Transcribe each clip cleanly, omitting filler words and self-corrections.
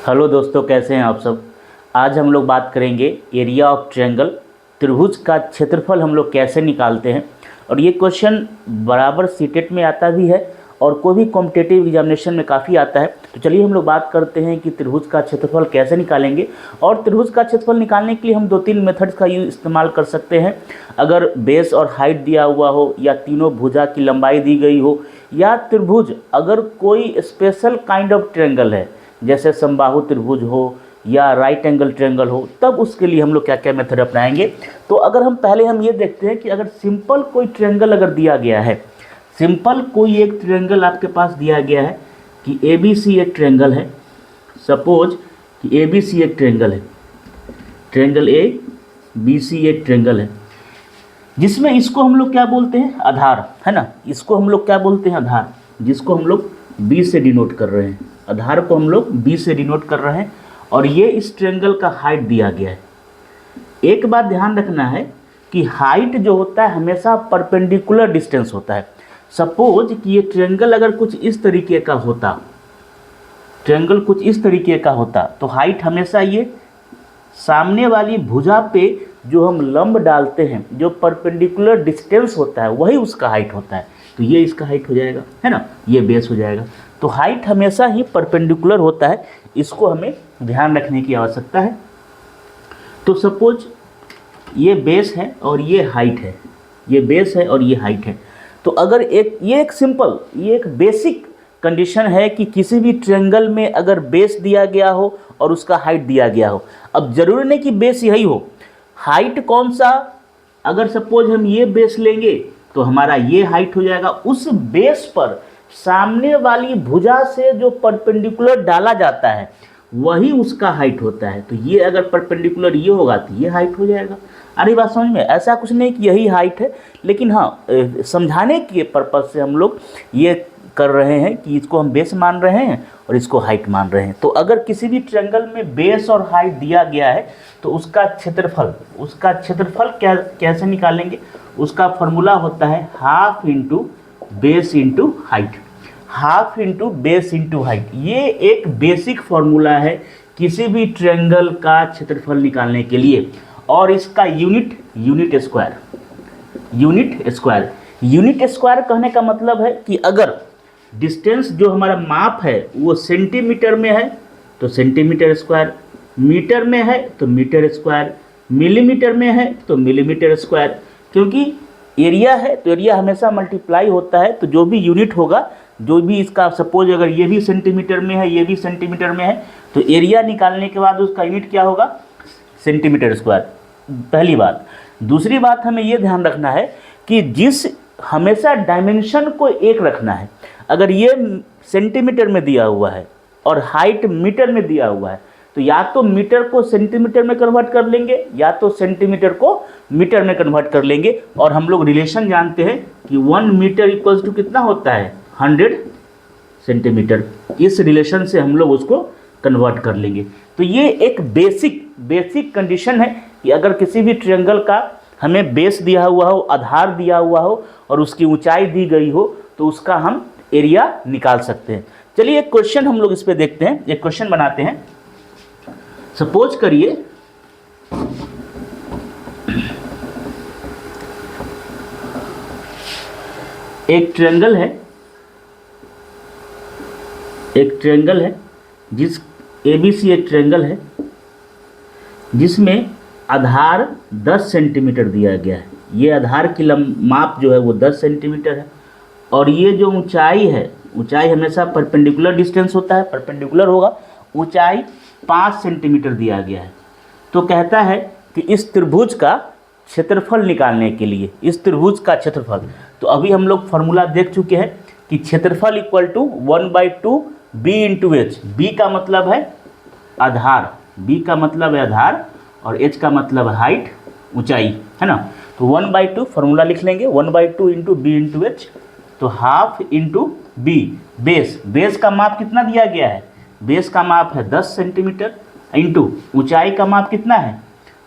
Hello दोस्तों, कैसे हैं आप सब। आज हम लोग बात करेंगे एरिया ऑफ ट्रायंगल, त्रिभुज का क्षेत्रफल हम लोग कैसे निकालते हैं। और ये क्वेश्चन बराबर सीटेट में आता भी है और कोई भी कॉम्पिटिटिव एग्जामिनेशन में काफ़ी आता है। तो चलिए हम लोग बात करते हैं कि त्रिभुज का क्षेत्रफल कैसे निकालेंगे। और त्रिभुज का क्षेत्रफल निकालने के लिए हम 2-3 मेथड्स का इस्तेमाल कर सकते हैं। अगर बेस और हाइट दिया हुआ हो, या तीनों भुजा की लंबाई दी गई हो, या त्रिभुज अगर कोई स्पेशल काइंड ऑफ ट्रायंगल है, जैसे समबाहु त्रिभुज हो या राइट एंगल ट्रायंगल हो, तब उसके लिए हम लोग क्या क्या मेथड अपनाएंगे। तो अगर हम ये देखते हैं कि अगर सिंपल कोई ट्रायंगल अगर दिया गया है, सिंपल कोई एक ट्रायंगल आपके पास दिया गया है कि ए बी सी एक ट्रायंगल है। सपोज कि ए बी सी एक ट्रायंगल है, ट्रायंगल ए बी सी एक ट्रायंगल है, जिसमें इसको हम लोग क्या बोलते हैं, आधार, है ना। इसको हम लोग क्या बोलते हैं, आधार, जिसको हम लोग बी से डिनोट कर रहे हैं। आधार को हम लोग बी से डिनोट कर रहे हैं। और ये इस ट्रायंगल का हाइट दिया गया है। एक बात ध्यान रखना है कि हाइट जो होता है हमेशा परपेंडिकुलर डिस्टेंस होता है। सपोज कि ये ट्रायंगल अगर कुछ इस तरीके का होता, ट्रायंगल कुछ इस तरीके का होता, तो हाइट हमेशा ये सामने वाली भुजा पे जो हम लंब डालते हैं, जो परपेंडिकुलर डिस्टेंस होता है, वही उसका हाइट होता है। तो ये इसका हाइट हो जाएगा, है ना, ये बेस हो जाएगा। तो हाइट हमेशा ही परपेंडिकुलर होता है, इसको हमें ध्यान रखने की आवश्यकता है। तो सपोज ये बेस है और ये हाइट है, ये बेस है और ये हाइट है। तो अगर ये एक बेसिक कंडीशन है कि किसी भी ट्रायंगल में अगर बेस दिया गया हो और उसका हाइट दिया गया हो। अब जरूरी नहीं कि बेस यही हो, हाइट कौन सा, अगर सपोज हम ये बेस लेंगे तो हमारा ये हाइट हो जाएगा। उस बेस पर सामने वाली भुजा से जो परपेंडिकुलर डाला जाता है वही उसका हाइट होता है। तो ये अगर परपेंडिकुलर ये होगा तो ये हाइट हो जाएगा। अरे बात समझ में, ऐसा कुछ नहीं कि यही हाइट है, लेकिन हाँ समझाने के पर्पज़ से हम लोग ये कर रहे हैं कि इसको हम बेस मान रहे हैं और इसको हाइट मान रहे हैं। तो अगर किसी भी ट्रायंगल में बेस और हाइट दिया गया है तो उसका क्षेत्रफल कैसे निकालेंगे। उसका फॉर्मूला होता है half into base into height, half into base into height. ये एक बेसिक फॉर्मूला है किसी भी ट्रायंगल का क्षेत्रफल निकालने के लिए। और इसका यूनिट स्क्वायर कहने का मतलब है कि अगर डिस्टेंस जो हमारा माप है वो सेंटीमीटर में है तो सेंटीमीटर स्क्वायर, मीटर में है तो मीटर स्क्वायर, मिलीमीटर में है तो मिलीमीटर स्क्वायर। क्योंकि एरिया है तो एरिया हमेशा मल्टीप्लाई होता है, तो जो भी यूनिट होगा, जो भी इसका, सपोज अगर ये भी सेंटीमीटर में है, ये भी सेंटीमीटर में है, तो एरिया निकालने के बाद उसका यूनिट क्या होगा, सेंटीमीटर स्क्वायर। पहली बात। दूसरी बात हमें ये ध्यान रखना है कि हमेशा डायमेंशन को एक रखना है। अगर ये सेंटीमीटर में दिया हुआ है और हाइट मीटर में दिया हुआ है, तो या तो मीटर को सेंटीमीटर में कन्वर्ट कर लेंगे या तो सेंटीमीटर को मीटर में कन्वर्ट कर लेंगे। और हम लोग रिलेशन जानते हैं कि 1 मीटर इक्वल्स टू कितना होता है, 100 सेंटीमीटर। इस रिलेशन से हम लोग उसको कन्वर्ट कर लेंगे। तो ये एक बेसिक कंडीशन है कि अगर किसी भी ट्रायंगल का हमें बेस दिया हुआ हो, आधार दिया हुआ हो और उसकी ऊंचाई दी गई हो, तो उसका हम एरिया निकाल सकते हैं। चलिए एक क्वेश्चन हम लोग इस पे देखते हैं, एक क्वेश्चन बनाते हैं। सपोज करिए एक ट्रायंगल है जिस ABC एक ट्रायंगल है जिसमें आधार 10 सेंटीमीटर दिया गया है। ये आधार की माप जो है वो 10 सेंटीमीटर है। और ये जो ऊंचाई है, ऊंचाई हमेशा परपेंडिकुलर डिस्टेंस होता है, परपेंडिकुलर होगा, ऊंचाई 5 सेंटीमीटर दिया गया है। तो कहता है कि इस त्रिभुज का क्षेत्रफल निकालने के लिए, इस त्रिभुज का क्षेत्रफल, तो अभी हम लोग फॉर्मूला देख चुके हैं कि क्षेत्रफल equal to 1/2 b into H. B का मतलब है आधार, बी का मतलब है आधार और एच का मतलब है हाइट, ऊंचाई, है ना। तो 1/2 फॉर्मूला लिख लेंगे, 1/2 इंटू बी इंटू एच। तो हाफ इंटू बी, बेस का माप कितना दिया गया है, बेस का माप है 10 सेंटीमीटर, इंटू ऊंचाई का माप कितना है,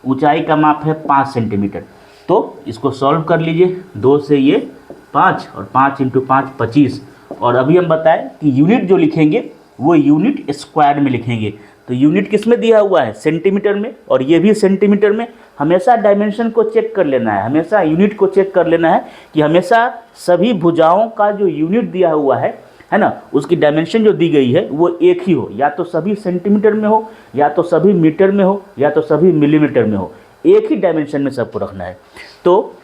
ऊंचाई का माप है 5 सेंटीमीटर। तो इसको सॉल्व कर लीजिए, 2 से ये 5 और 5 इंटू 5 25। और अभी हम बताएं कि यूनिट जो लिखेंगे वो यूनिट स्क्वायर में लिखेंगे। तो यूनिट किस में दिया हुआ है, सेंटीमीटर में, और ये भी सेंटीमीटर में। हमेशा डायमेंशन को चेक कर लेना है, हमेशा यूनिट को चेक कर लेना है कि हमेशा सभी भुजाओं का जो यूनिट दिया हुआ है ना, उसकी डायमेंशन जो दी गई है वो एक ही हो, या तो सभी सेंटीमीटर में हो, या तो सभी मीटर में हो, या तो सभी मिलीमीटर में हो, एक ही डायमेंशन में सबको रखना है। तो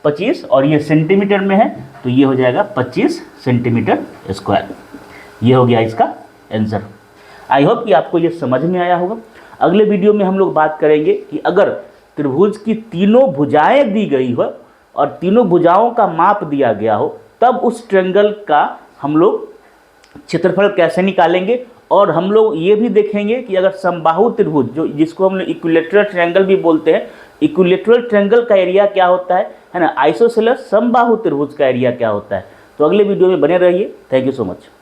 25 और ये सेंटीमीटर में है तो ये हो जाएगा 25 सेंटीमीटर स्क्वायर। ये हो गया इसका आंसर। आई होप कि आपको ये समझ में आया होगा। अगले वीडियो में हम लोग बात करेंगे कि अगर त्रिभुज की तीनों भुजाएं दी गई हो और तीनों भुजाओं का माप दिया गया हो, तब उस ट्रायंगल का हम लोग क्षेत्रफल कैसे निकालेंगे। और हम लोग ये भी देखेंगे कि अगर समबाहु त्रिभुज, जो जिसको हम लोग इक्विलेटरल ट्रायंगल भी बोलते हैं, इक्विलेटरल ट्रायंगल का एरिया क्या होता है ना, आइसोसेलेस समबाहु त्रिभुज का एरिया क्या होता है। तो अगले वीडियो में बने रहिए। Thank you so much.